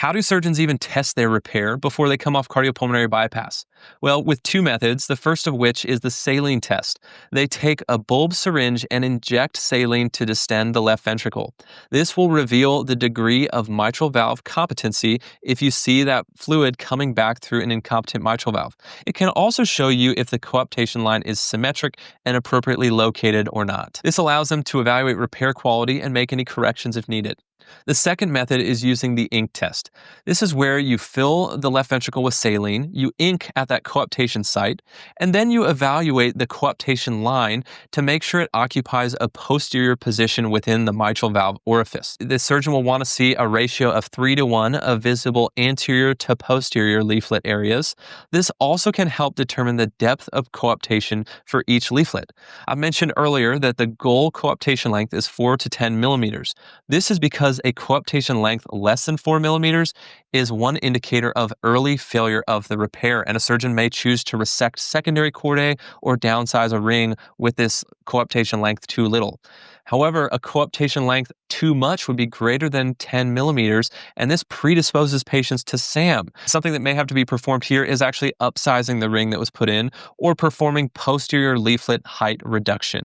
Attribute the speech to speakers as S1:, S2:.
S1: How do surgeons even test their repair before they come off cardiopulmonary bypass? Well, with two methods, the first of which is the saline test. They take a bulb syringe and inject saline to distend the left ventricle. This will reveal the degree of mitral valve competency if you see that fluid coming back through an incompetent mitral valve. It can also show you if the coaptation line is symmetric and appropriately located or not. This allows them to evaluate repair quality and make any corrections if needed. The second method is using the ink test. This is where you fill the left ventricle with saline, you ink at that coaptation site, and then you evaluate the coaptation line to make sure it occupies a posterior position within the mitral valve orifice. The surgeon will want to see a ratio of 3:1 of visible anterior to posterior leaflet areas. This also can help determine the depth of coaptation for each leaflet. I mentioned earlier that the goal coaptation length is 4 to 10 millimeters. This is because a coaptation length less than 4 millimeters is one indicator of early failure of the repair, and a surgeon may choose to resect secondary chordae or downsize a ring with this coaptation length too little. However, a coaptation length too much would be greater than 10 millimeters, and this predisposes patients to SAM. Something that may have to be performed here is actually upsizing the ring that was put in or performing posterior leaflet height reduction.